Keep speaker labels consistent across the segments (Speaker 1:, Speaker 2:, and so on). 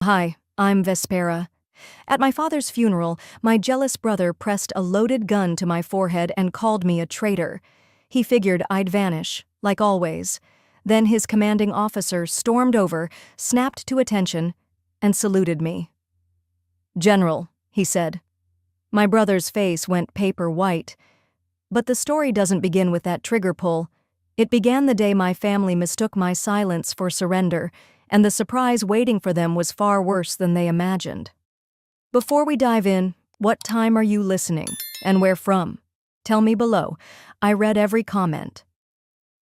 Speaker 1: Hi, I'm Vespera. At my father's funeral, my jealous brother pressed a loaded gun to my forehead and called me a traitor. He figured I'd vanish, like always. Then his commanding officer stormed over, snapped to attention, and saluted me. "General," he said. My brother's face went paper white. But the story doesn't begin with that trigger pull. It began the day my family mistook my silence for surrender, and the surprise waiting for them was far worse than they imagined. Before we dive in, what time are you listening, and where from? Tell me below. I read every comment.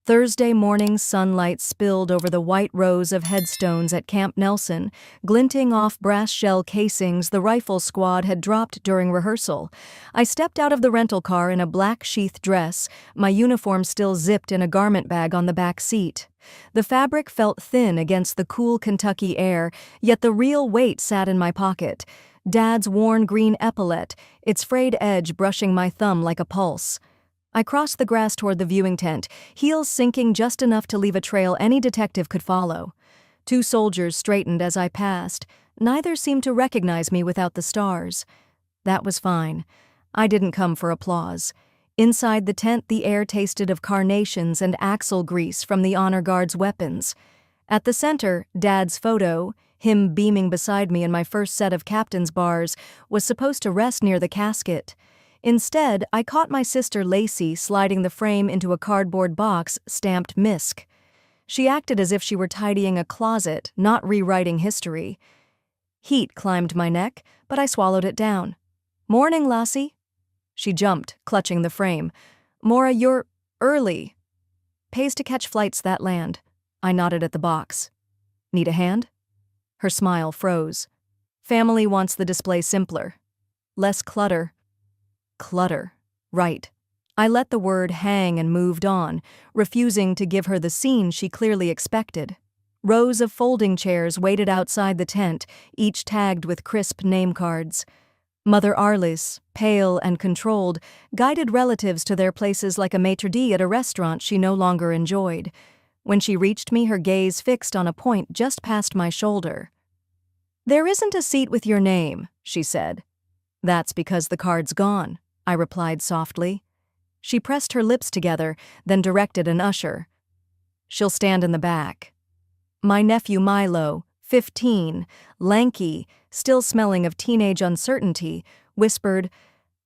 Speaker 1: Thursday morning sunlight spilled over the white rows of headstones at Camp Nelson, glinting off brass shell casings the rifle squad had dropped during rehearsal. I stepped out of the rental car in a black sheath dress, my uniform still zipped in a garment bag on the back seat. The fabric felt thin against the cool Kentucky air, yet the real weight sat in my pocket. Dad's worn green epaulette, its frayed edge brushing my thumb like a pulse. I crossed the grass toward the viewing tent, heels sinking just enough to leave a trail any detective could follow. Two soldiers straightened as I passed. Neither seemed to recognize me without the stars. That was fine. I didn't come for applause. Inside the tent, the air tasted of carnations and axle grease from the honor guard's weapons. At the center, Dad's photo, him beaming beside me in my first set of captain's bars, was supposed to rest near the casket. Instead, I caught my sister Lacey sliding the frame into a cardboard box stamped MISC. She acted as if she were tidying a closet, not rewriting history. Heat climbed my neck, but I swallowed it down. "Morning, Lassie." She jumped, clutching the frame. "Mora, you're early." "Pays to catch flights that land." I nodded at the box. "Need a hand?" Her smile froze. "Family wants the display simpler. Less clutter." Clutter. Right. I let the word hang and moved on, refusing to give her the scene she clearly expected. Rows of folding chairs waited outside the tent, each tagged with crisp name cards. Mother Arliss, pale and controlled, guided relatives to their places like a maitre d' at a restaurant she no longer enjoyed. When she reached me, her gaze fixed on a point just past my shoulder. "There isn't a seat with your name," she said. "That's because the card's gone," I replied softly. She pressed her lips together, then directed an usher. "She'll stand in the back." My nephew Milo, 15, lanky, still smelling of teenage uncertainty, whispered,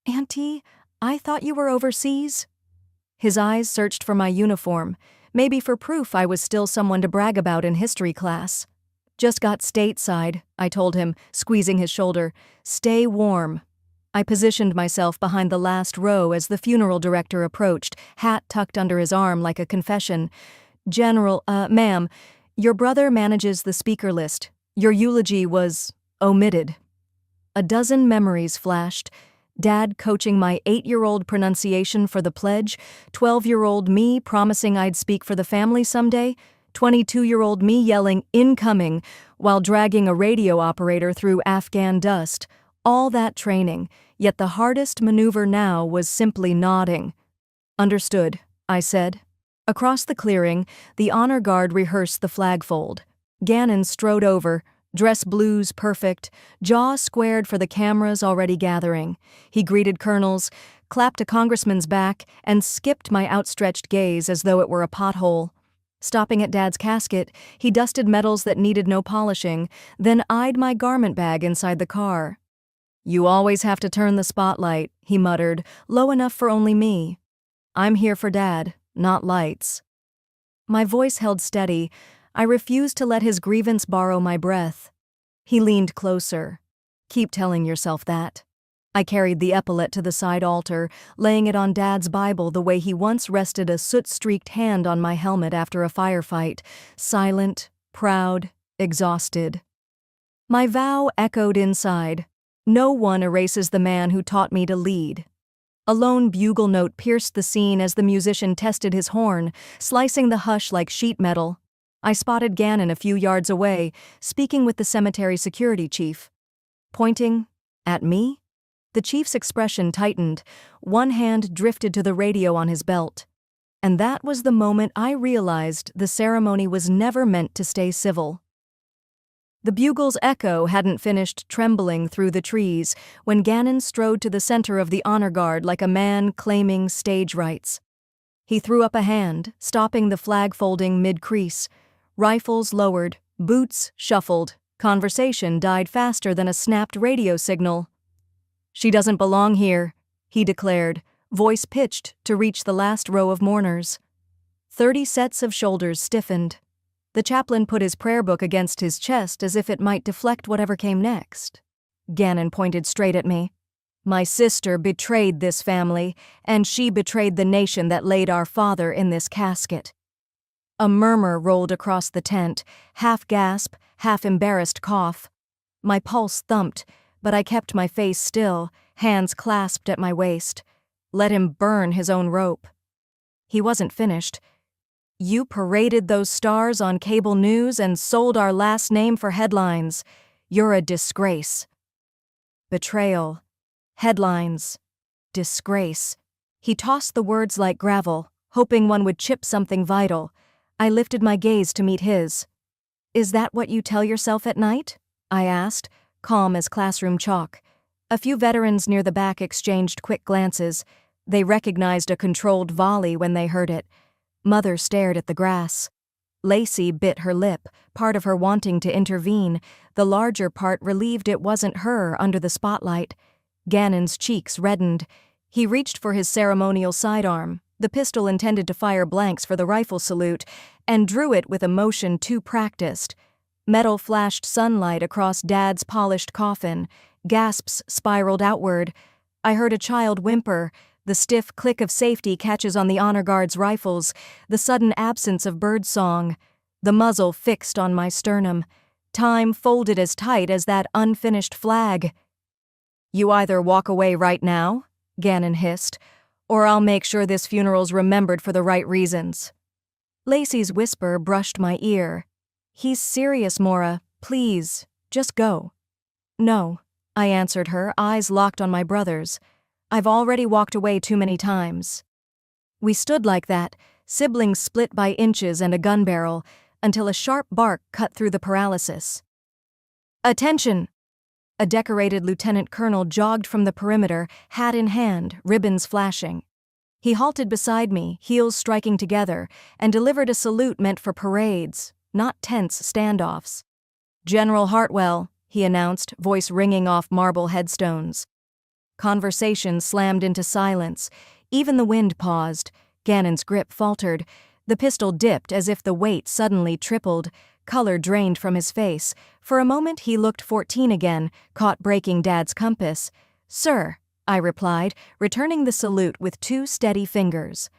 Speaker 1: "Auntie, I thought you were overseas?" His eyes searched for my uniform, maybe for proof I was still someone to brag about in history class. "Just got stateside," I told him, squeezing his shoulder. "Stay warm." I positioned myself behind the last row as the funeral director approached, hat tucked under his arm like a confession. Ma'am, your brother manages the speaker list. Your eulogy was omitted." A dozen memories flashed. Dad coaching my 8-year-old pronunciation for the pledge, 12-year-old me promising I'd speak for the family someday, 22-year-old me yelling "incoming" while dragging a radio operator through Afghan dust. All that training, yet the hardest maneuver now was simply nodding. "Understood," I said. Across the clearing, the honor guard rehearsed the flagfold. Gannon strode over, dress blues perfect, jaw squared for the cameras already gathering. He greeted colonels, clapped a congressman's back, and skipped my outstretched gaze as though it were a pothole. Stopping at Dad's casket, he dusted medals that needed no polishing, then eyed my garment bag inside the car. "You always have to turn the spotlight," he muttered, low enough for only me. "I'm here for Dad, not lights." My voice held steady. I refused to let his grievance borrow my breath. He leaned closer. "Keep telling yourself that." I carried the epaulette to the side altar, laying it on Dad's Bible the way he once rested a soot-streaked hand on my helmet after a firefight, silent, proud, exhausted. My vow echoed inside. No one erases the man who taught me to lead. A lone bugle note pierced the scene as the musician tested his horn, slicing the hush like sheet metal. I spotted Gannon a few yards away, speaking with the cemetery security chief. Pointing at me? The chief's expression tightened. One hand drifted to the radio on his belt. And that was the moment I realized the ceremony was never meant to stay civil. The bugle's echo hadn't finished trembling through the trees when Gannon strode to the center of the honor guard like a man claiming stage rights. He threw up a hand, stopping the flag folding mid-crease. Rifles lowered, boots shuffled. Conversation died faster than a snapped radio signal. "She doesn't belong here," he declared, voice pitched to reach the last row of mourners. 30 sets of shoulders stiffened. The chaplain put his prayer book against his chest as if it might deflect whatever came next. Gannon pointed straight at me. "My sister betrayed this family, and she betrayed the nation that laid our father in this casket." A murmur rolled across the tent, half gasp, half embarrassed cough. My pulse thumped, but I kept my face still, hands clasped at my waist. Let him burn his own rope. He wasn't finished. "You paraded those stars on cable news and sold our last name for headlines. You're a disgrace." Betrayal. Headlines. Disgrace. He tossed the words like gravel, hoping one would chip something vital. I lifted my gaze to meet his. "Is that what you tell yourself at night?" I asked, calm as classroom chalk. A few veterans near the back exchanged quick glances. They recognized a controlled volley when they heard it. Mother stared at the grass. Lacey bit her lip, part of her wanting to intervene, the larger part relieved it wasn't her under the spotlight. Gannon's cheeks reddened. He reached for his ceremonial sidearm, the pistol intended to fire blanks for the rifle salute, and drew it with a motion too practiced. Metal flashed sunlight across Dad's polished coffin. Gasps spiraled outward. I heard a child whimper. The stiff click of safety catches on the honor guard's rifles, the sudden absence of birdsong. The muzzle fixed on my sternum. Time folded as tight as that unfinished flag. "You either walk away right now," Gannon hissed, "or I'll make sure this funeral's remembered for the right reasons." Lacey's whisper brushed my ear. "He's serious, Mora. Please, just go." "No," I answered her, eyes locked on my brother's. "I've already walked away too many times." We stood like that, siblings split by inches and a gun barrel, until a sharp bark cut through the paralysis. "Attention!" A decorated lieutenant colonel jogged from the perimeter, hat in hand, ribbons flashing. He halted beside me, heels striking together, and delivered a salute meant for parades, not tense standoffs. "General Hartwell," he announced, voice ringing off marble headstones. Conversation slammed into silence. Even the wind paused. Gannon's grip faltered. The pistol dipped as if the weight suddenly tripled. Color drained from his face. For a moment he looked 14 again, caught breaking Dad's compass. "Sir," I replied, returning the salute with 2 steady fingers.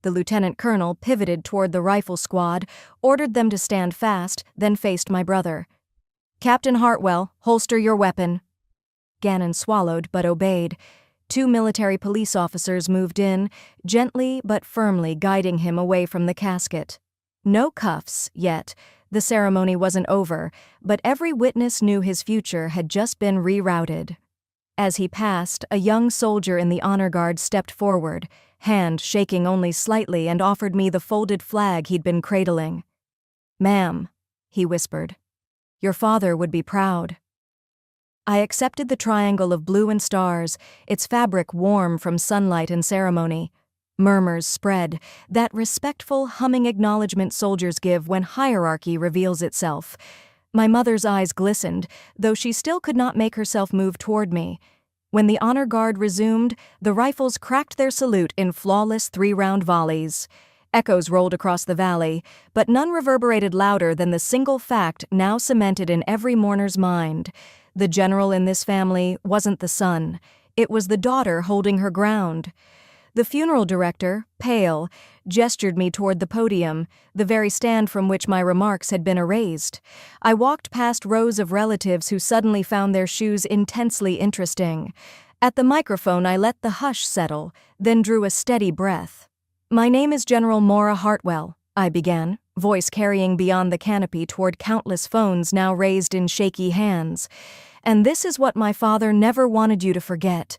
Speaker 1: The lieutenant colonel pivoted toward the rifle squad, ordered them to stand fast, then faced my brother. "Captain Hartwell, holster your weapon." Gannon swallowed but obeyed. 2 military police officers moved in, gently but firmly guiding him away from the casket. No cuffs, yet. The ceremony wasn't over, but every witness knew his future had just been rerouted. As he passed, a young soldier in the honor guard stepped forward, hand shaking only slightly, and offered me the folded flag he'd been cradling. "Ma'am," he whispered, "your father would be proud." I accepted the triangle of blue and stars, its fabric warm from sunlight and ceremony. Murmurs spread, that respectful, humming acknowledgement soldiers give when hierarchy reveals itself. My mother's eyes glistened, though she still could not make herself move toward me. When the honor guard resumed, the rifles cracked their salute in flawless 3-round volleys. Echoes rolled across the valley, but none reverberated louder than the single fact now cemented in every mourner's mind. The general in this family wasn't the son. It was the daughter holding her ground. The funeral director, pale, gestured me toward the podium, the very stand from which my remarks had been erased. I walked past rows of relatives who suddenly found their shoes intensely interesting. At the microphone I let the hush settle, then drew a steady breath. "My name is General Mora Hartwell," I began, voice carrying beyond the canopy toward countless phones now raised in shaky hands. "And this is what my father never wanted you to forget."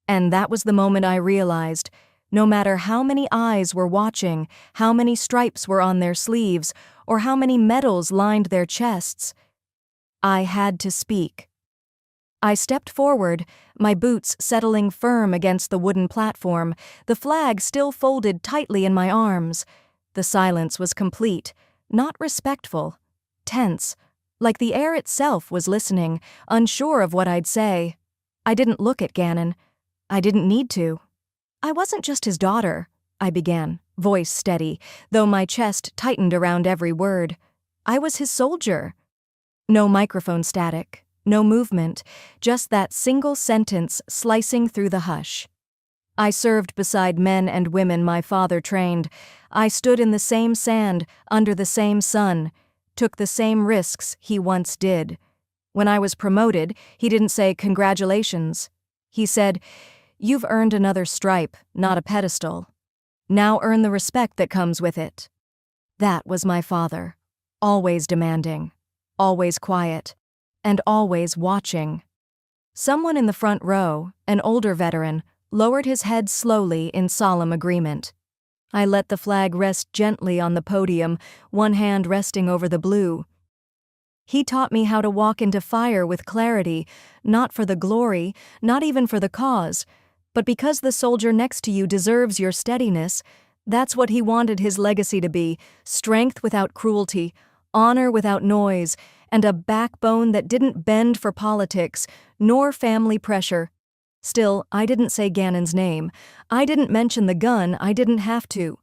Speaker 1: And that was the moment I realized, no matter how many eyes were watching, how many stripes were on their sleeves, or how many medals lined their chests, I had to speak. I stepped forward, my boots settling firm against the wooden platform, the flag still folded tightly in my arms. The silence was complete, not respectful, tense, like the air itself was listening, unsure of what I'd say. I didn't look at Gannon. I didn't need to. I wasn't just his daughter, I began, voice steady, though my chest tightened around every word. I was his soldier. No microphone static, no movement, just that single sentence slicing through the hush. I served beside men and women my father trained. I stood in the same sand, under the same sun, took the same risks he once did. When I was promoted, he didn't say congratulations. He said, "You've earned another stripe, not a pedestal. Now earn the respect that comes with it." That was my father, always demanding, always quiet, and always watching. Someone in the front row, an older veteran, lowered his head slowly in solemn agreement. I let the flag rest gently on the podium, one hand resting over the blue. He taught me how to walk into fire with clarity, not for the glory, not even for the cause, but because the soldier next to you deserves your steadiness. That's what he wanted his legacy to be: strength without cruelty, honor without noise, and a backbone that didn't bend for politics, nor family pressure. Still, I didn't say Gannon's name. I didn't mention the gun. I didn't have to.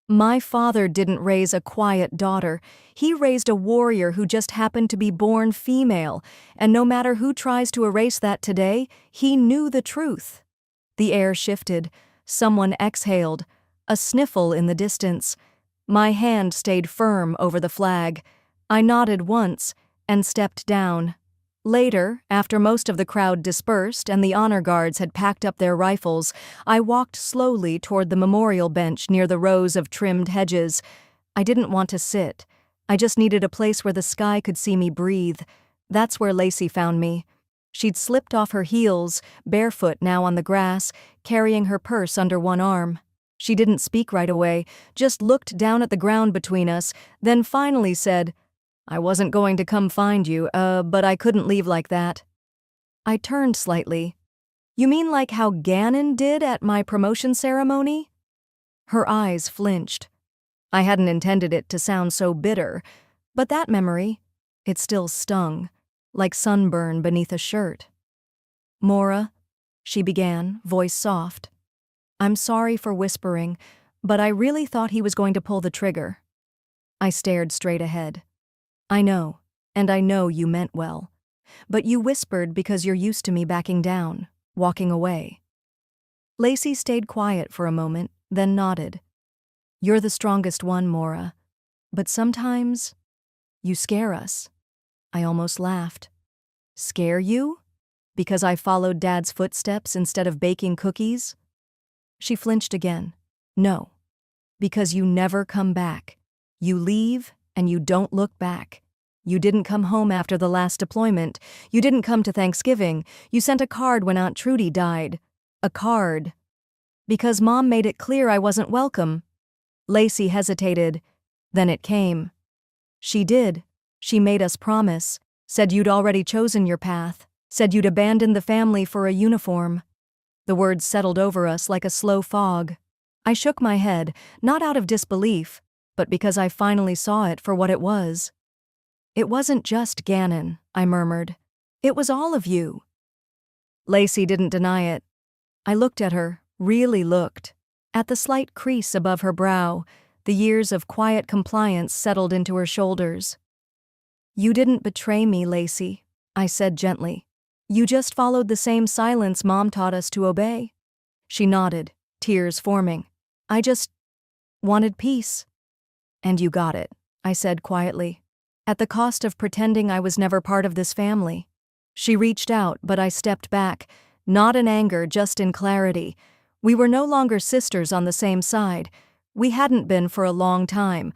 Speaker 1: My father didn't raise a quiet daughter. He raised a warrior who just happened to be born female, and no matter who tries to erase that today, he knew the truth. The air shifted. Someone exhaled. A sniffle in the distance. My hand stayed firm over the flag. I nodded once and stepped down. Later, after most of the crowd dispersed and the honor guards had packed up their rifles, I walked slowly toward the memorial bench near the rows of trimmed hedges. I didn't want to sit. I just needed a place where the sky could see me breathe. That's where Lacey found me. She'd slipped off her heels, barefoot now on the grass, carrying her purse under one arm. She didn't speak right away, just looked down at the ground between us, then finally said, "I wasn't going to come find you, but I couldn't leave like that." I turned slightly. "You mean like how Gannon did at my promotion ceremony?" Her eyes flinched. I hadn't intended it to sound so bitter, but that memory, it still stung, like sunburn beneath a shirt. "Mora," she began, voice soft. "I'm sorry for whispering, but I really thought he was going to pull the trigger." I stared straight ahead. "I know, and I know you meant well. But you whispered because you're used to me backing down, walking away." Lacey stayed quiet for a moment, then nodded. "You're the strongest one, Mora. But sometimes you scare us." I almost laughed. "Scare you? Because I followed Dad's footsteps instead of baking cookies?" She flinched again. "No. Because you never come back. You leave, and you don't look back. You didn't come home after the last deployment. You didn't come to Thanksgiving. You sent a card when Aunt Trudy died. A card. Because Mom made it clear I wasn't welcome." Lacey hesitated. Then it came. "She did. She made us promise. Said you'd already chosen your path. Said you'd abandoned the family for a uniform." The words settled over us like a slow fog. I shook my head, not out of disbelief, but because I finally saw it for what it was. "It wasn't just Gannon," I murmured. "It was all of you." Lacey didn't deny it. I looked at her, really looked. At the slight crease above her brow, the years of quiet compliance settled into her shoulders. "You didn't betray me, Lacey," I said gently. "You just followed the same silence Mom taught us to obey." She nodded, tears forming. "I just wanted peace." "And you got it," I said quietly, "at the cost of pretending I was never part of this family." She reached out, but I stepped back, not in anger, just in clarity. We were no longer sisters on the same side. We hadn't been for a long time.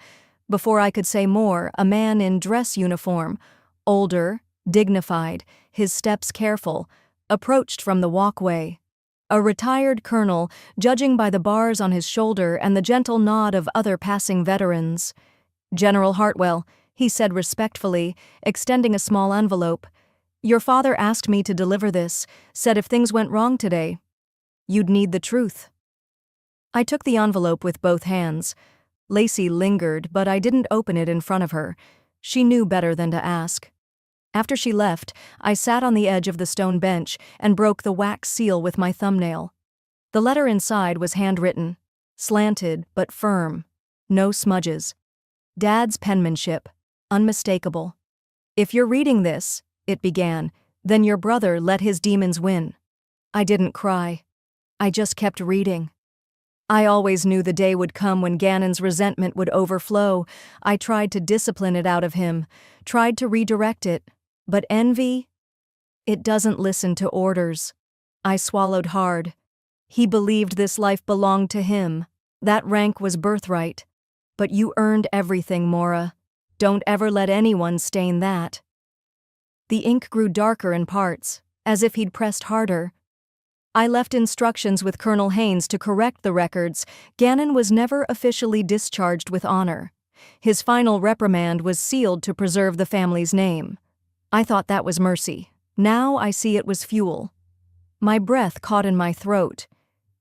Speaker 1: Before I could say more, a man in dress uniform, older, dignified, his steps careful, approached from the walkway. A retired colonel, judging by the bars on his shoulder and the gentle nod of other passing veterans. "General Hartwell," he said respectfully, extending a small envelope. "Your father asked me to deliver this, said if things went wrong today, you'd need the truth." I took the envelope with both hands. Lacey lingered, but I didn't open it in front of her. She knew better than to ask. After she left, I sat on the edge of the stone bench and broke the wax seal with my thumbnail. The letter inside was handwritten, slanted but firm, no smudges. Dad's penmanship, unmistakable. "If you're reading this," it began, "then your brother let his demons win." I didn't cry. I just kept reading. I always knew the day would come when Gannon's resentment would overflow. I tried to discipline it out of him, tried to redirect it, but envy? It doesn't listen to orders. I swallowed hard. He believed this life belonged to him. That rank was birthright. But you earned everything, Mora. Don't ever let anyone stain that. The ink grew darker in parts, as if he'd pressed harder. I left instructions with Colonel Haynes to correct the records. Gannon was never officially discharged with honor. His final reprimand was sealed to preserve the family's name. I thought that was mercy. Now I see it was fuel. My breath caught in my throat.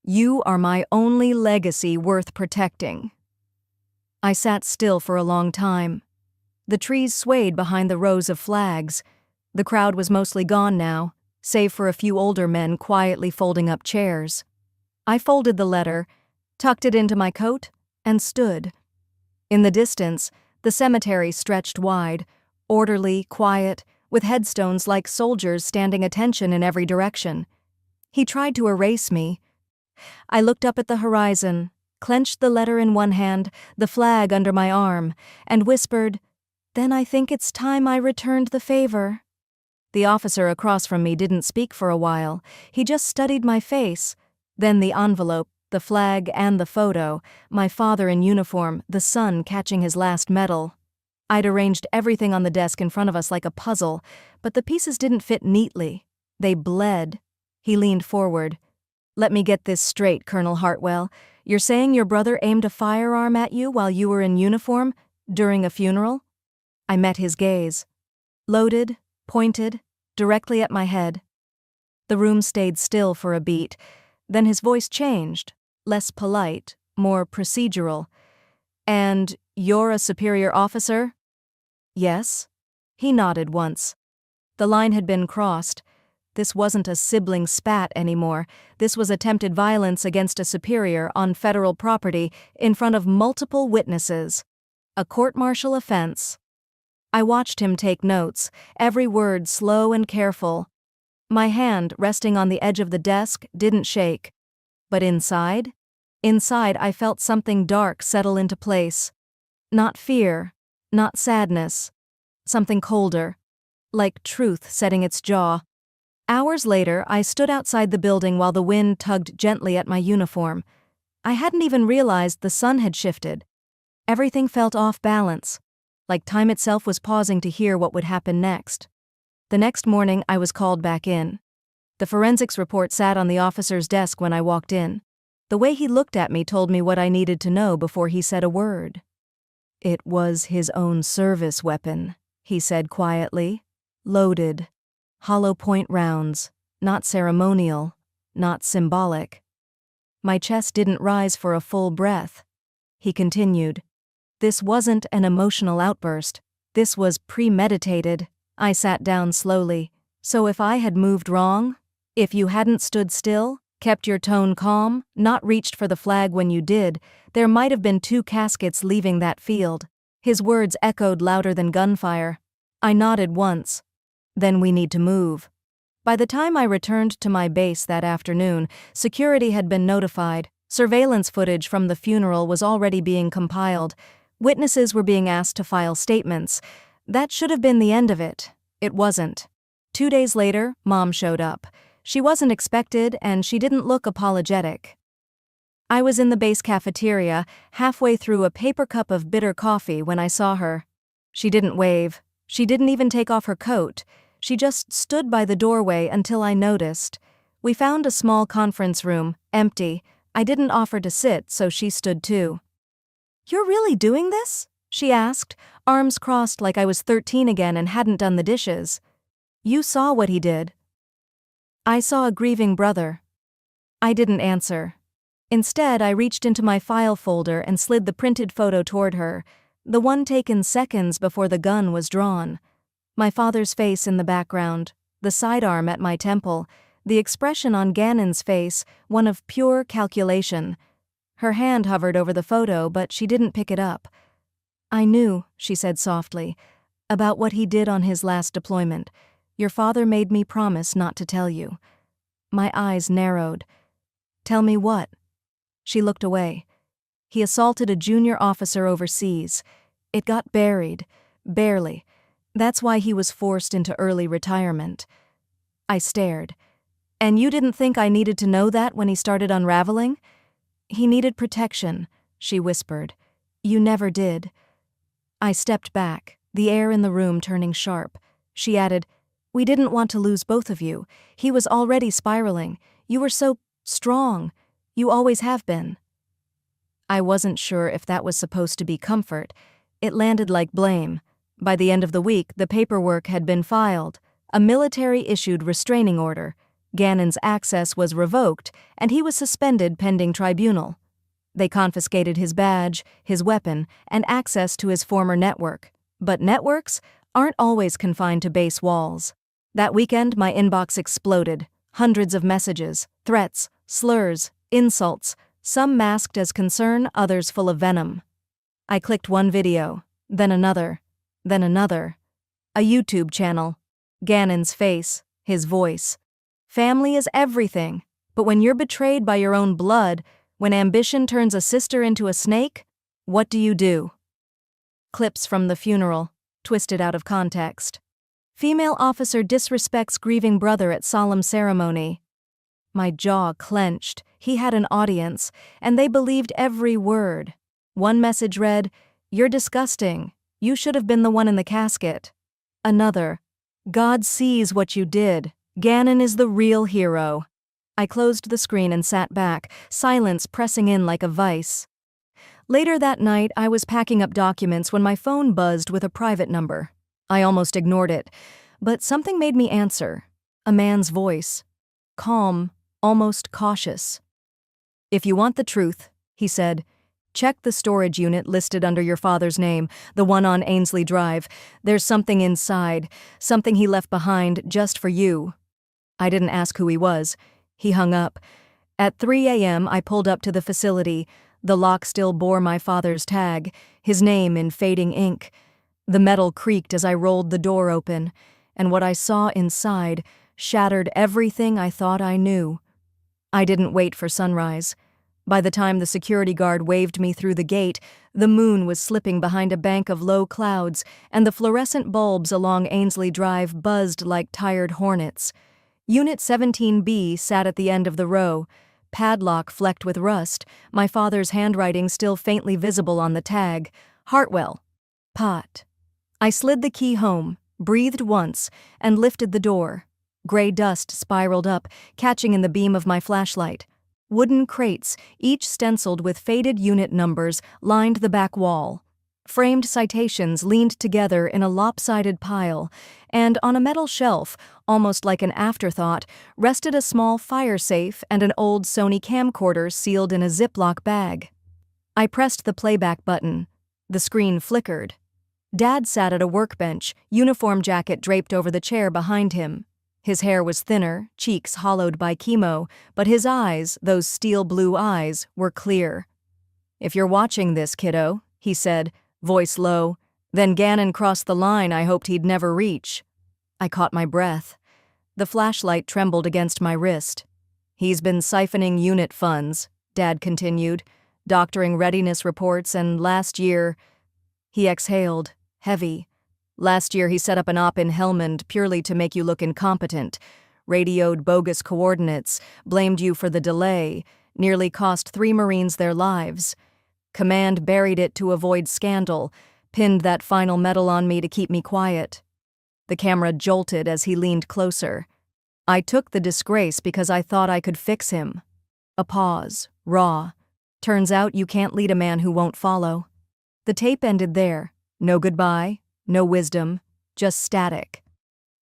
Speaker 1: You are my only legacy worth protecting. I sat still for a long time. The trees swayed behind the rows of flags. The crowd was mostly gone now, save for a few older men quietly folding up chairs. I folded the letter, tucked it into my coat, and stood. In the distance, the cemetery stretched wide, orderly, quiet, with headstones like soldiers standing attention in every direction. He tried to erase me. I looked up at the horizon, clenched the letter in one hand, the flag under my arm, and whispered, "Then I think it's time I returned the favor." The officer across from me didn't speak for a while. He just studied my face. Then the envelope, the flag, and the photo, my father in uniform, the sun catching his last medal. I'd arranged everything on the desk in front of us like a puzzle, but the pieces didn't fit neatly. They bled. He leaned forward. "Let me get this straight, Colonel Hartwell. You're saying your brother aimed a firearm at you while you were in uniform, during a funeral?" I met his gaze. Loaded, pointed, directly at my head. The room stayed still for a beat. Then his voice changed, less polite, more procedural. "And you're a superior officer?" "Yes." He nodded once. The line had been crossed. This wasn't a sibling spat anymore. This was attempted violence against a superior on federal property in front of multiple witnesses. A court-martial offense. I watched him take notes, every word slow and careful. My hand, resting on the edge of the desk, didn't shake. But inside? Inside, I felt something dark settle into place. Not fear, not sadness. Something colder. Like truth setting its jaw. Hours later, I stood outside the building while the wind tugged gently at my uniform. I hadn't even realized the sun had shifted. Everything felt off balance, like time itself was pausing to hear what would happen next. The next morning, I was called back in. The forensics report sat on the officer's desk when I walked in. The way he looked at me told me what I needed to know before he said a word. "It was his own service weapon," he said quietly. "Loaded. Hollow point rounds. Not ceremonial. Not symbolic." My chest didn't rise for a full breath. He continued. "This wasn't an emotional outburst. This was premeditated." I sat down slowly. "So if I had moved wrong? If you hadn't stood still, kept your tone calm, not reached for the flag when you did, there might have been 2 caskets leaving that field." His words echoed louder than gunfire. I nodded once. "Then we need to move." By the time I returned to my base that afternoon, security had been notified. Surveillance footage from the funeral was already being compiled. Witnesses were being asked to file statements. That should have been the end of it. It wasn't. 2 days later, Mom showed up. She wasn't expected, and she didn't look apologetic. I was in the base cafeteria, halfway through a paper cup of bitter coffee when I saw her. She didn't wave. She didn't even take off her coat. She just stood by the doorway until I noticed. We found a small conference room, empty. I didn't offer to sit, so she stood too. "You're really doing this?" she asked, arms crossed like I was 13 again and hadn't done the dishes. You saw what he did. I saw a grieving brother. I didn't answer. Instead, I reached into my file folder and slid the printed photo toward her, the one taken seconds before the gun was drawn. My father's face in the background, the sidearm at my temple, the expression on Gannon's face, one of pure calculation. Her hand hovered over the photo, but she didn't pick it up. I knew, she said softly, about what he did on his last deployment. Your father made me promise not to tell you. My eyes narrowed. Tell me what? She looked away. He assaulted a junior officer overseas. It got buried. Barely. That's why he was forced into early retirement. I stared. And you didn't think I needed to know that when he started unraveling? He needed protection, she whispered. You never did. I stepped back, the air in the room turning sharp. She added, we didn't want to lose both of you. He was already spiraling. You were so strong. You always have been. I wasn't sure if that was supposed to be comfort. It landed like blame. By the end of the week, the paperwork had been filed. A military-issued restraining order. Gannon's access was revoked, and he was suspended pending tribunal. They confiscated his badge, his weapon, and access to his former network. But networks aren't always confined to base walls. That weekend, my inbox exploded. Hundreds of messages, threats, slurs, insults, some masked as concern, others full of venom. I clicked one video, then another, then another. A YouTube channel. Gannon's face, his voice. Family is everything, but when you're betrayed by your own blood, when ambition turns a sister into a snake, what do you do? Clips from the funeral, twisted out of context. Female officer disrespects grieving brother at solemn ceremony. My jaw clenched. He had an audience, and they believed every word. One message read, "You're disgusting. You should have been the one in the casket." Another, "God sees what you did. Gannon is the real hero." I closed the screen and sat back, silence pressing in like a vice. Later that night, I was packing up documents when my phone buzzed with a private number. I almost ignored it, but something made me answer. A man's voice. Calm, almost cautious. "If you want the truth," he said, "check the storage unit listed under your father's name, the one on Ainsley Drive. There's something inside, something he left behind just for you." I didn't ask who he was. He hung up. At 3 a.m., I pulled up to the facility. The lock still bore my father's tag, his name in fading ink. The metal creaked as I rolled the door open, and what I saw inside shattered everything I thought I knew. I didn't wait for sunrise. By the time the security guard waved me through the gate, the moon was slipping behind a bank of low clouds, and the fluorescent bulbs along Ainsley Drive buzzed like tired hornets. Unit 17B sat at the end of the row, padlock flecked with rust, my father's handwriting still faintly visible on the tag. Hartwell. Pot. I slid the key home, breathed once, and lifted the door. Gray dust spiraled up, catching in the beam of my flashlight. Wooden crates, each stenciled with faded unit numbers, lined the back wall. Framed citations leaned together in a lopsided pile, and on a metal shelf, almost like an afterthought, rested a small fire safe and an old Sony camcorder sealed in a Ziploc bag. I pressed the playback button. The screen flickered. Dad sat at a workbench, uniform jacket draped over the chair behind him. His hair was thinner, cheeks hollowed by chemo, but his eyes, those steel blue eyes, were clear. "If you're watching this, kiddo," he said, voice low, "then Gannon crossed the line I hoped he'd never reach." I caught my breath. The flashlight trembled against my wrist. "He's been siphoning unit funds," Dad continued, "doctoring readiness reports, and last year—" He exhaled, heavy. "Last year he set up an op in Helmand purely to make you look incompetent, radioed bogus coordinates, blamed you for the delay, nearly cost 3 Marines their lives. Command buried it to avoid scandal, pinned that final medal on me to keep me quiet." The camera jolted as he leaned closer. "I took the disgrace because I thought I could fix him." A pause, raw. "Turns out you can't lead a man who won't follow." The tape ended there. No goodbye, no wisdom, just static.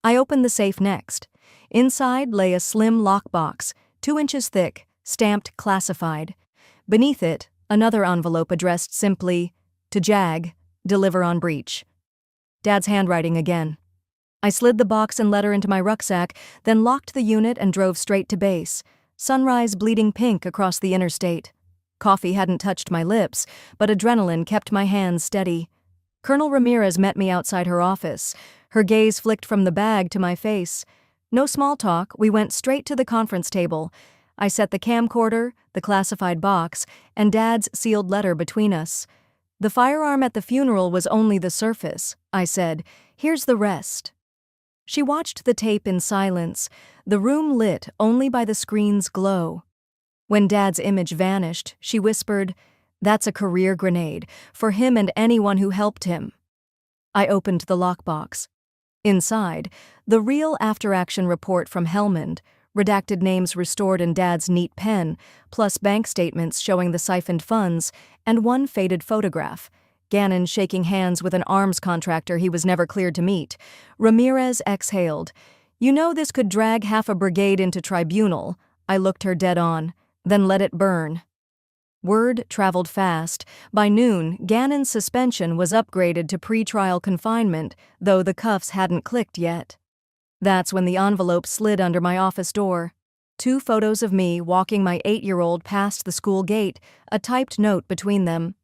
Speaker 1: I opened the safe next. Inside lay a slim lockbox, 2 inches thick, stamped classified. Beneath it, another envelope addressed simply, "To Jag, deliver on breach." Dad's handwriting again. I slid the box and letter into my rucksack, then locked the unit and drove straight to base. Sunrise bleeding pink across the interstate. Coffee hadn't touched my lips, but adrenaline kept my hands steady. Colonel Ramirez met me outside her office. Her gaze flicked from the bag to my face. No small talk, we went straight to the conference table. I set the camcorder, the classified box, and Dad's sealed letter between us. "The firearm at the funeral was only the surface," I said. "Here's the rest." She watched the tape in silence, the room lit only by the screen's glow. When Dad's image vanished, she whispered, "That's a career grenade, for him and anyone who helped him." I opened the lockbox. Inside, the real after-action report from Helmand, redacted names restored in Dad's neat pen, plus bank statements showing the siphoned funds, and one faded photograph. Gannon shaking hands with an arms contractor he was never cleared to meet. Ramirez exhaled. "You know this could drag half a brigade into tribunal." I looked her dead on. "Then let it burn." Word traveled fast. By noon, Gannon's suspension was upgraded to pre-trial confinement, though the cuffs hadn't clicked yet. That's when the envelope slid under my office door. 2 photos of me walking my 8-year-old past the school gate, a typed note between them.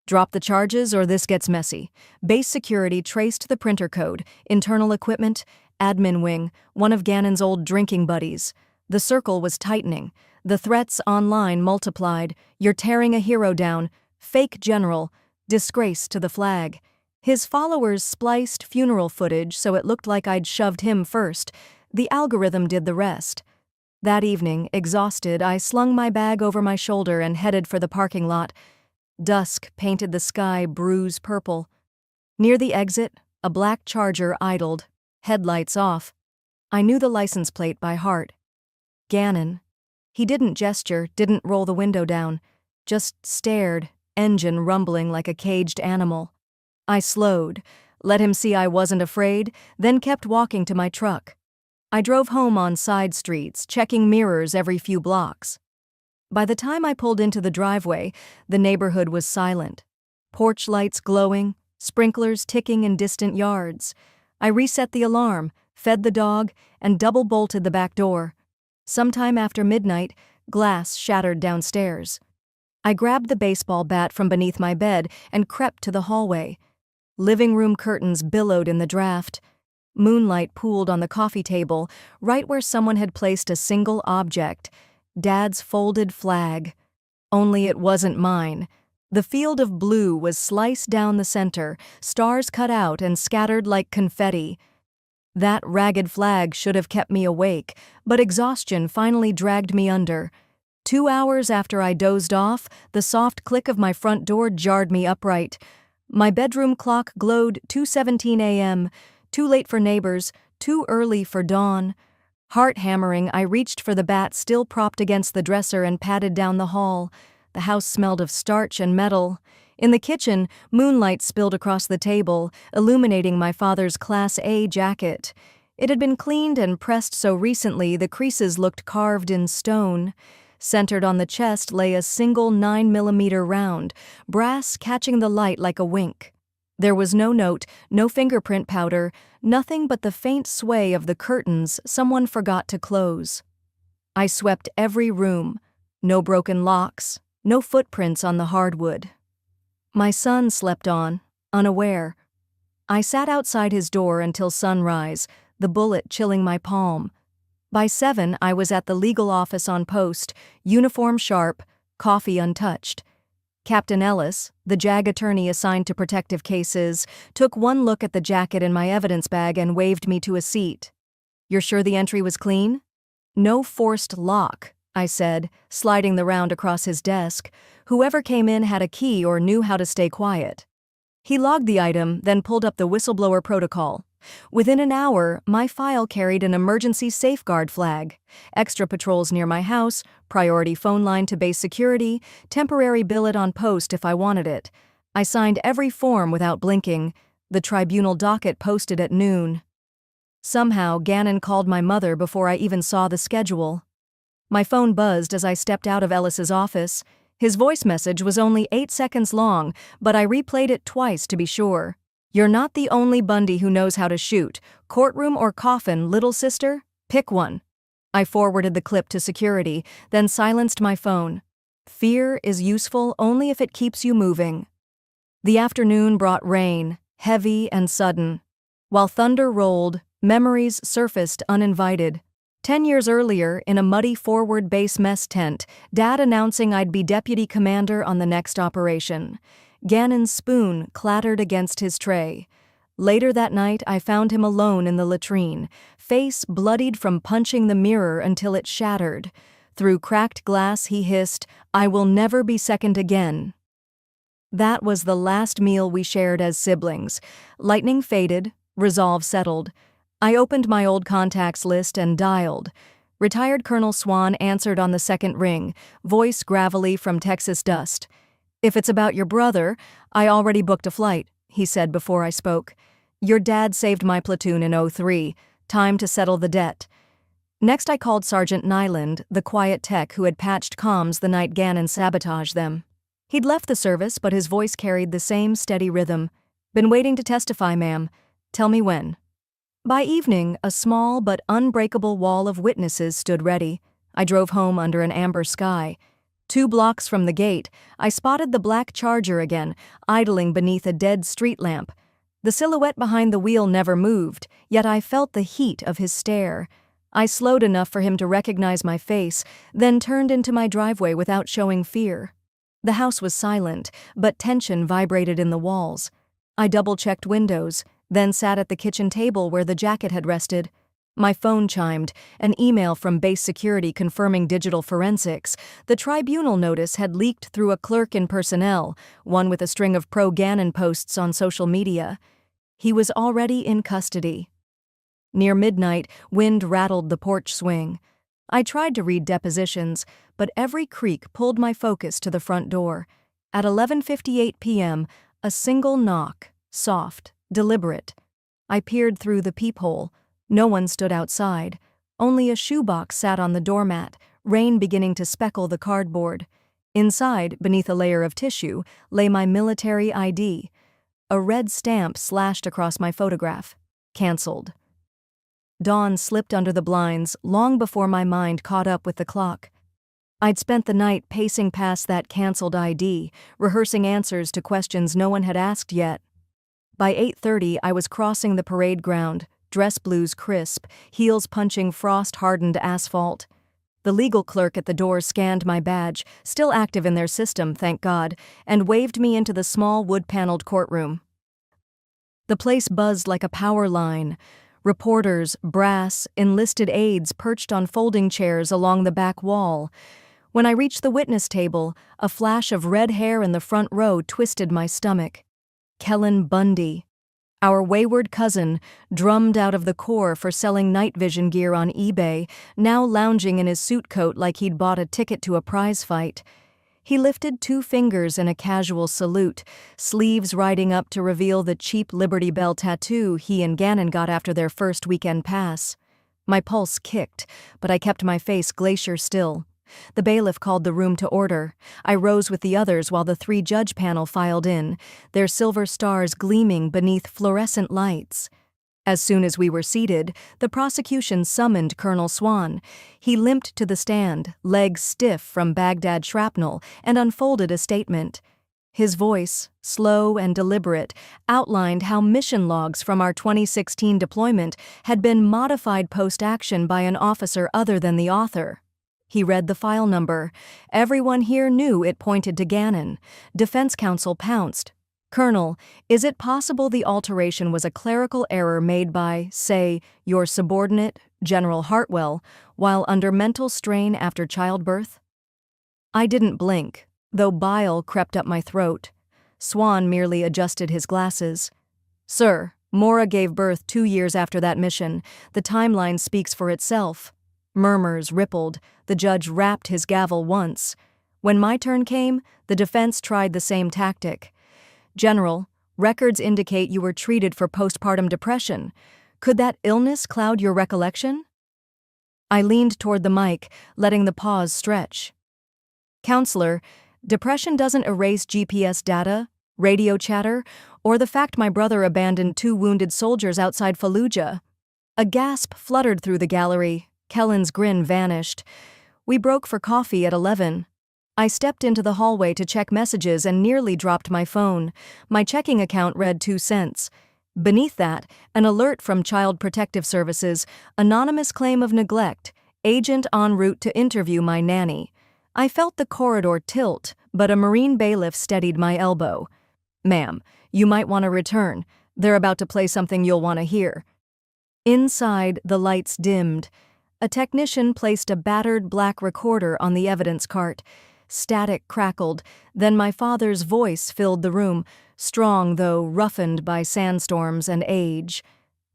Speaker 1: "Drop the charges or this gets messy." Base security traced the printer code. Internal equipment, admin wing, one of Gannon's old drinking buddies. The circle was tightening. The threats online multiplied. "You're tearing a hero down. Fake general. Disgrace to the flag." His followers spliced funeral footage so it looked like I'd shoved him first. The algorithm did the rest. That evening, exhausted, I slung my bag over my shoulder and headed for the parking lot. Dusk painted the sky bruise purple. Near the exit, a black Charger idled, headlights off. I knew the license plate by heart. Gannon. He didn't gesture, didn't roll the window down, just stared, engine rumbling like a caged animal. I slowed, let him see I wasn't afraid, then kept walking to my truck. I drove home on side streets, checking mirrors every few blocks. By the time I pulled into the driveway, the neighborhood was silent. Porch lights glowing, sprinklers ticking in distant yards. I reset the alarm, fed the dog, and double-bolted the back door. Sometime after midnight, glass shattered downstairs. I grabbed the baseball bat from beneath my bed and crept to the hallway. Living room curtains billowed in the draft. Moonlight pooled on the coffee table, right where someone had placed a single object, Dad's folded flag. Only it wasn't mine. The field of blue was sliced down the center, stars cut out and scattered like confetti. That ragged flag should have kept me awake, but exhaustion finally dragged me under. 2 hours after I dozed off, the soft click of my front door jarred me upright. My bedroom clock glowed 2:17 a.m., too late for neighbors, too early for dawn. Heart hammering, I reached for the bat still propped against the dresser and padded down the hall. The house smelled of starch and metal. In the kitchen, moonlight spilled across the table, illuminating my father's Class A jacket. It had been cleaned and pressed so recently the creases looked carved in stone. Centered on the chest lay a single 9mm round, brass catching the light like a wink. There was no note, no fingerprint powder, nothing but the faint sway of the curtains someone forgot to close. I swept every room. No broken locks, no footprints on the hardwood. My son slept on, unaware. I sat outside his door until sunrise, the bullet chilling my palm. By 7, I was at the legal office on post, uniform sharp, coffee untouched. Captain Ellis, the JAG attorney assigned to protective cases, took one look at the jacket in my evidence bag and waved me to a seat. "You're sure the entry was clean?" "No forced lock," I said, sliding the round across his desk. Whoever came in had a key or knew how to stay quiet. He logged the item, then pulled up the whistleblower protocol. Within an hour, my file carried an emergency safeguard flag, extra patrols near my house, priority phone line to base security, temporary billet on post if I wanted it. I signed every form without blinking, the tribunal docket posted at noon. Somehow, Gannon called my mother before I even saw the schedule. My phone buzzed as I stepped out of Ellis's office. His voice message was only 8 seconds long, but I replayed it twice to be sure. "You're not the only Bundy who knows how to shoot. Courtroom or coffin, little sister? Pick one." I forwarded the clip to security, then silenced my phone. Fear is useful only if it keeps you moving. The afternoon brought rain, heavy and sudden. While thunder rolled, memories surfaced uninvited. 10 years earlier, in a muddy forward base mess tent, Dad announcing I'd be deputy commander on the next operation. Gannon's spoon clattered against his tray. Later that night, I found him alone in the latrine, face bloodied from punching the mirror until it shattered. Through cracked glass, he hissed, "I will never be second again." That was the last meal we shared as siblings. Lightning faded, resolve settled. I opened my old contacts list and dialed. Retired Colonel Swan answered on the second ring, voice gravelly from Texas dust. "If it's about your brother, I already booked a flight," he said before I spoke. "Your dad saved my platoon in '03. Time to settle the debt." Next I called Sergeant Nyland, the quiet tech who had patched comms the night Gannon sabotaged them. He'd left the service, but his voice carried the same steady rhythm. "Been waiting to testify, ma'am. Tell me when." By evening, a small but unbreakable wall of witnesses stood ready. I drove home under an amber sky. 2 blocks from the gate, I spotted the black Charger again, idling beneath a dead street lamp. The silhouette behind the wheel never moved, yet I felt the heat of his stare. I slowed enough for him to recognize my face, then turned into my driveway without showing fear. The house was silent, but tension vibrated in the walls. I double-checked windows, then sat at the kitchen table where the jacket had rested. My phone chimed, an email from base security confirming digital forensics. The tribunal notice had leaked through a clerk in personnel, one with a string of pro-Gannon posts on social media. He was already in custody. Near midnight, wind rattled the porch swing. I tried to read depositions, but every creak pulled my focus to the front door. At 11:58 p.m., a single knock, soft, deliberate. I peered through the peephole. No one stood outside. Only a shoebox sat on the doormat, rain beginning to speckle the cardboard. Inside, beneath a layer of tissue, lay my military ID. A red stamp slashed across my photograph. Cancelled. Dawn slipped under the blinds long before my mind caught up with the clock. I'd spent the night pacing past that cancelled ID, rehearsing answers to questions no one had asked yet. By 8:30, I was crossing the parade ground, dress blues crisp, heels punching frost-hardened asphalt. The legal clerk at the door scanned my badge, still active in their system, thank God, and waved me into the small wood-paneled courtroom. The place buzzed like a power line. Reporters, brass, enlisted aides perched on folding chairs along the back wall. When I reached the witness table, a flash of red hair in the front row twisted my stomach. Kellen Bundy. Our wayward cousin, drummed out of the Corps for selling night vision gear on eBay, now lounging in his suit coat like he'd bought a ticket to a prize fight. He lifted 2 fingers in a casual salute, sleeves riding up to reveal the cheap Liberty Bell tattoo he and Gannon got after their first weekend pass. My pulse kicked, but I kept my face glacier still. The bailiff called the room to order. I rose with the others while the 3-judge panel filed in, their silver stars gleaming beneath fluorescent lights. As soon as we were seated, the prosecution summoned Colonel Swan. He limped to the stand, legs stiff from Baghdad shrapnel, and unfolded a statement. His voice, slow and deliberate, outlined how mission logs from our 2016 deployment had been modified post-action by an officer other than the author. He read the file number. Everyone here knew it pointed to Gannon. Defense counsel pounced. "Colonel, is it possible the alteration was a clerical error made by, say, your subordinate, General Hartwell, while under mental strain after childbirth?" I didn't blink, though bile crept up my throat. Swan merely adjusted his glasses. "Sir, Maura gave birth 2 years after that mission. The timeline speaks for itself." Murmurs rippled. The judge rapped his gavel once. When my turn came, the defense tried the same tactic. General, records indicate you were treated for postpartum depression. Could that illness cloud your recollection? I leaned toward the mic, letting the pause stretch. Counselor, depression doesn't erase GPS data, radio chatter, or the fact my brother abandoned 2 wounded soldiers outside Fallujah. A gasp fluttered through the gallery. Kellen's grin vanished. We broke for coffee at 11. I stepped into the hallway to check messages and nearly dropped my phone. My checking account read 2 cents. Beneath that, an alert from Child Protective Services, anonymous claim of neglect, agent en route to interview my nanny. I felt the corridor tilt, but a Marine bailiff steadied my elbow. Ma'am, you might want to return. They're about to play something you'll want to hear. Inside, the lights dimmed. A technician placed a battered black recorder on the evidence cart. Static crackled, then my father's voice filled the room, strong though roughened by sandstorms and age.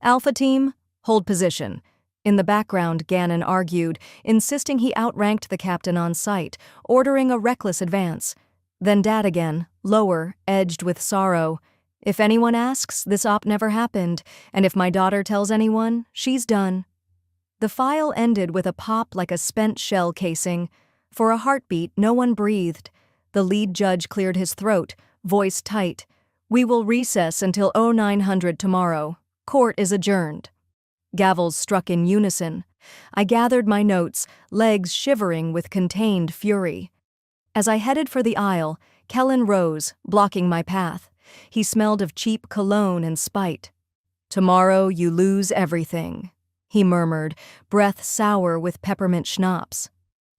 Speaker 1: Alpha team, hold position. In the background, Gannon argued, insisting he outranked the captain on sight, ordering a reckless advance. Then Dad again, lower, edged with sorrow. If anyone asks, this op never happened, and if my daughter tells anyone, she's done. The file ended with a pop like a spent shell casing. For a heartbeat, no one breathed. The lead judge cleared his throat, voice tight. We will recess until 0900 tomorrow. Court is adjourned. Gavels struck in unison. I gathered my notes, legs shivering with contained fury. As I headed for the aisle, Kellen rose, blocking my path. He smelled of cheap cologne and spite. Tomorrow you lose everything, he murmured, breath sour with peppermint schnapps.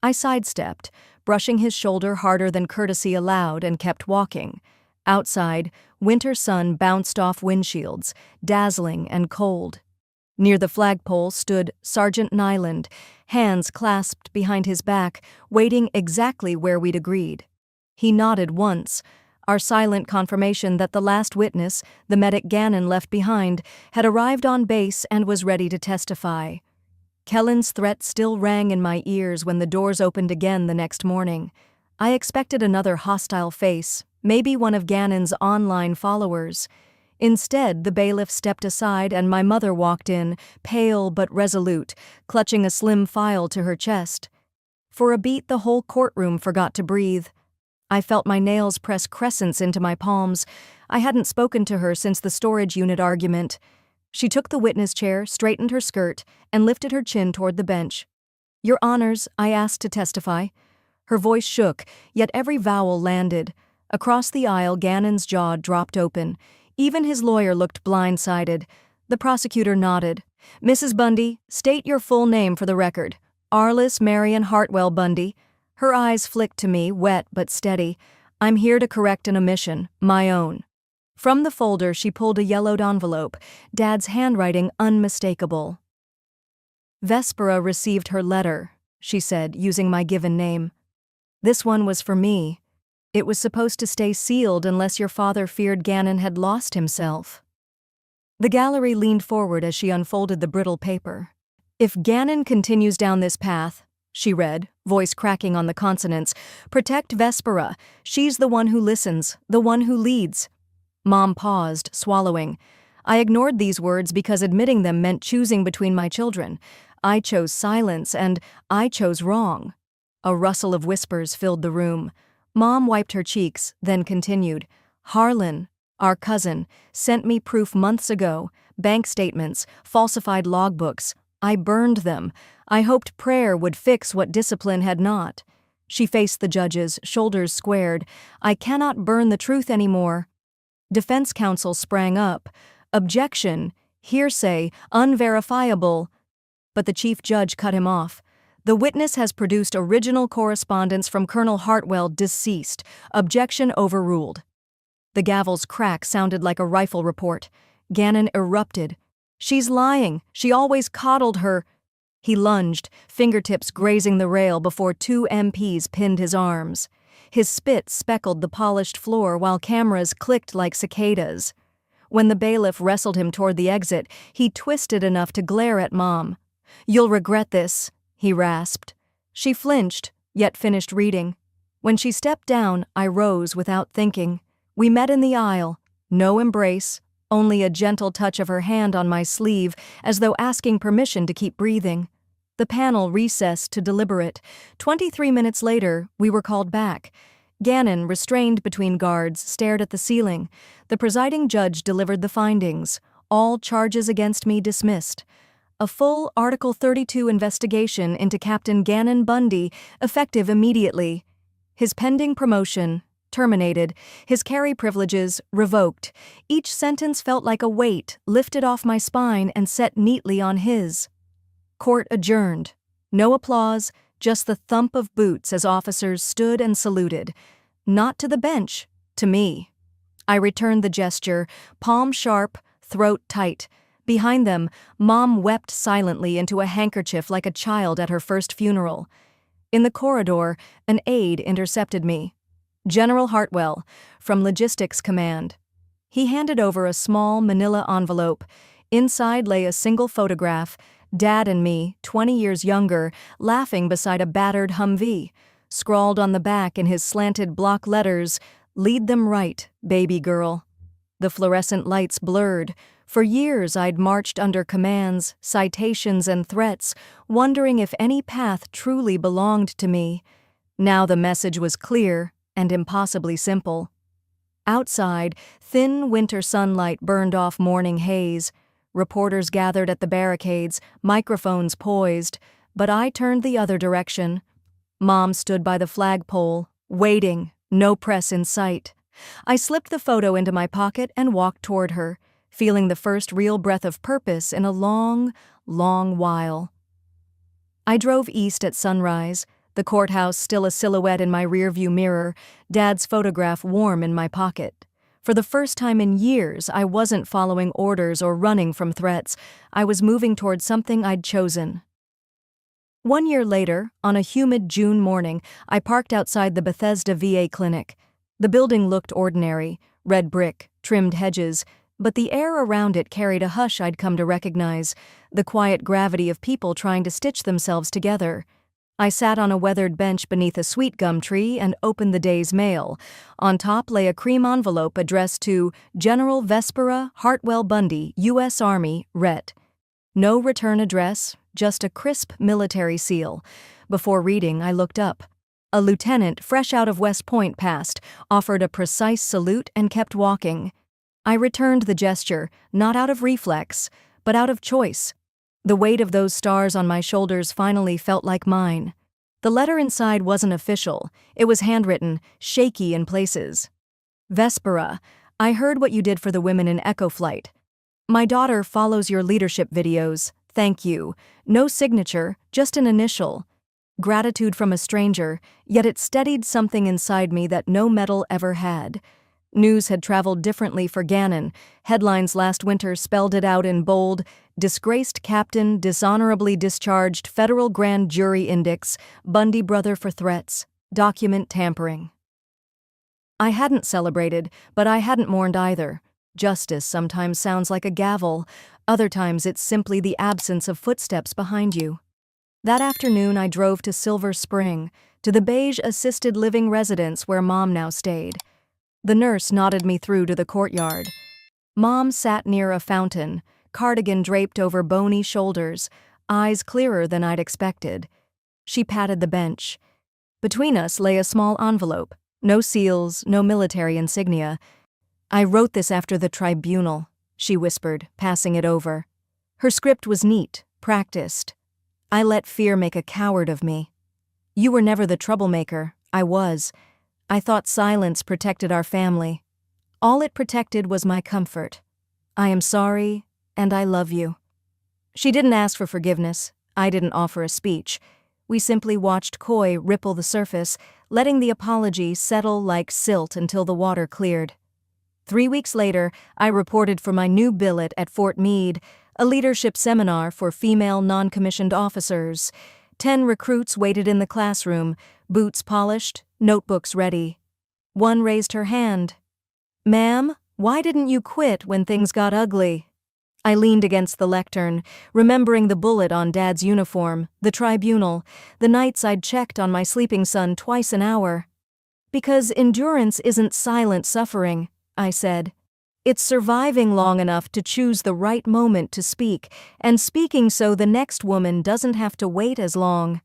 Speaker 1: I sidestepped, brushing his shoulder harder than courtesy allowed, and kept walking. Outside, winter sun bounced off windshields, dazzling and cold. Near the flagpole stood Sergeant Nyland, hands clasped behind his back, waiting exactly where we'd agreed. He nodded once, our silent confirmation that the last witness, the medic Gannon left behind, had arrived on base and was ready to testify. Kellen's threat still rang in my ears when the doors opened again the next morning. I expected another hostile face, maybe one of Gannon's online followers. Instead, the bailiff stepped aside and my mother walked in, pale but resolute, clutching a slim file to her chest. For a beat, the whole courtroom forgot to breathe. I felt my nails press crescents into my palms. I hadn't spoken to her since the storage unit argument. She took the witness chair, straightened her skirt, and lifted her chin toward the bench. Your Honors, I asked to testify. Her voice shook, yet every vowel landed. Across the aisle, Gannon's jaw dropped open. Even his lawyer looked blindsided. The prosecutor nodded. Mrs. Bundy, state your full name for the record. Arliss Marion Hartwell Bundy. Her eyes flicked to me, wet but steady. I'm here to correct an omission, my own. From the folder, she pulled a yellowed envelope, Dad's handwriting unmistakable. Vespera received her letter, she said, using my given name. This one was for me. It was supposed to stay sealed unless your father feared Gannon had lost himself. The gallery leaned forward as she unfolded the brittle paper. If Gannon continues down this path, she read, voice cracking on the consonants, protect Vespera. She's the one who listens, the one who leads. Mom paused, swallowing. I ignored these words because admitting them meant choosing between my children. I chose silence, and I chose wrong. A rustle of whispers filled the room. Mom wiped her cheeks, then continued. Harlan, our cousin, sent me proof months ago, bank statements, falsified logbooks. I burned them. I hoped prayer would fix what discipline had not. She faced the judges, shoulders squared. I cannot burn the truth anymore. Defense counsel sprang up. Objection, hearsay, unverifiable. But the chief judge cut him off. The witness has produced original correspondence from Colonel Hartwell, deceased. Objection overruled. The gavel's crack sounded like a rifle report. Gannon erupted. She's lying. She always coddled her. He lunged, fingertips grazing the rail before 2 MPs pinned his arms. His spit speckled the polished floor while cameras clicked like cicadas. When the bailiff wrestled him toward the exit, he twisted enough to glare at Mom. You'll regret this, he rasped. She flinched, yet finished reading. When she stepped down, I rose without thinking. We met in the aisle. No embrace, only a gentle touch of her hand on my sleeve, as though asking permission to keep breathing. The panel recessed to deliberate. 23 minutes later, we were called back. Gannon, restrained between guards, stared at the ceiling. The presiding judge delivered the findings. All charges against me dismissed. A full Article 32 investigation into Captain Gannon Bundy, effective immediately. His pending promotion terminated, his carry privileges revoked. Each sentence felt like a weight lifted off my spine and set neatly on his. Court adjourned. No applause, just the thump of boots as officers stood and saluted. Not to the bench, to me. I returned the gesture, palm sharp, throat tight. Behind them, Mom wept silently into a handkerchief like a child at her first funeral. In the corridor, an aide intercepted me. General Hartwell, from Logistics Command. He handed over a small manila envelope. Inside lay a single photograph, Dad and me, 20 years younger, laughing beside a battered Humvee. Scrawled on the back in his slanted block letters, "Lead them right, baby girl." The fluorescent lights blurred. For years I'd marched under commands, citations, and threats, wondering if any path truly belonged to me. Now the message was clear and impossibly simple. Outside, thin winter sunlight burned off morning haze. Reporters gathered at the barricades, microphones poised, but I turned the other direction. Mom stood by the flagpole, waiting, no press in sight. I slipped the photo into my pocket and walked toward her, feeling the first real breath of purpose in a long, long while. I drove east at sunrise, the courthouse still a silhouette in my rearview mirror, Dad's photograph warm in my pocket. For the first time in years, I wasn't following orders or running from threats. I was moving toward something I'd chosen. 1 year later, on a humid June morning, I parked outside the Bethesda VA clinic. The building looked ordinary, red brick, trimmed hedges, but the air around it carried a hush I'd come to recognize, the quiet gravity of people trying to stitch themselves together. I sat on a weathered bench beneath a sweet gum tree and opened the day's mail. On top lay a cream envelope addressed to General Vespera Hartwell Bundy, U.S. Army, Ret. No return address, just a crisp military seal. Before reading, I looked up. A lieutenant, fresh out of West Point, passed, offered a precise salute, and kept walking. I returned the gesture, not out of reflex, but out of choice. The weight of those stars on my shoulders finally felt like mine. The letter inside wasn't official. It was handwritten, shaky in places. Vespera, I heard what you did for the women in Echo Flight. My daughter follows your leadership videos. Thank you. No signature, just an initial. Gratitude from a stranger, yet it steadied something inside me that no medal ever had. News had traveled differently for Gannon. Headlines last winter spelled it out in bold: disgraced captain, dishonorably discharged, federal grand jury index, Bundy brother for threats, document tampering. I hadn't celebrated, but I hadn't mourned either. Justice sometimes sounds like a gavel, other times it's simply the absence of footsteps behind you. That afternoon I drove to Silver Spring, to the beige assisted living residence where Mom now stayed. The nurse nodded me through to the courtyard. Mom sat near a fountain, cardigan draped over bony shoulders, eyes clearer than I'd expected. She patted the bench. Between us lay a small envelope, no seals, no military insignia. I wrote this after the tribunal, she whispered, passing it over. Her script was neat, practiced. I let fear make a coward of me. You were never the troublemaker. I was. I thought silence protected our family. All it protected was my comfort. I am sorry, and I love you. She didn't ask for forgiveness. I didn't offer a speech. We simply watched Koi ripple the surface, letting the apology settle like silt until the water cleared. 3 weeks later, I reported for my new billet at Fort Meade, a leadership seminar for female non-commissioned officers. 10 recruits waited in the classroom, boots polished, notebooks ready. One raised her hand. "Ma'am, why didn't you quit when things got ugly?" I leaned against the lectern, remembering the bullet on Dad's uniform, the tribunal, the nights I'd checked on my sleeping son twice an hour. Because endurance isn't silent suffering, I said. It's surviving long enough to choose the right moment to speak, and speaking so the next woman doesn't have to wait as long.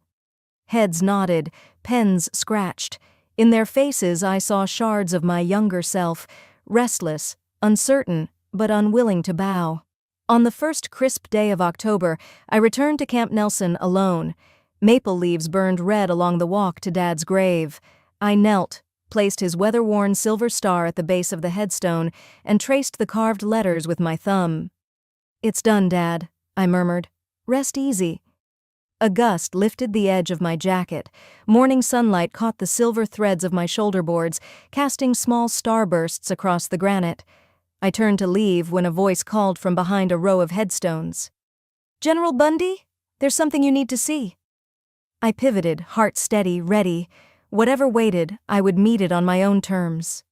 Speaker 1: Heads nodded, pens scratched. In their faces I saw shards of my younger self, restless, uncertain, but unwilling to bow. On the first crisp day of October, I returned to Camp Nelson alone. Maple leaves burned red along the walk to Dad's grave. I knelt, placed his weather-worn silver star at the base of the headstone, and traced the carved letters with my thumb. "It's done, Dad," I murmured. "Rest easy." A gust lifted the edge of my jacket. Morning sunlight caught the silver threads of my shoulder boards, casting small starbursts across the granite. I turned to leave when a voice called from behind a row of headstones. "General Bundy? There's something you need to see." I pivoted, heart steady, ready. Whatever waited, I would meet it on my own terms.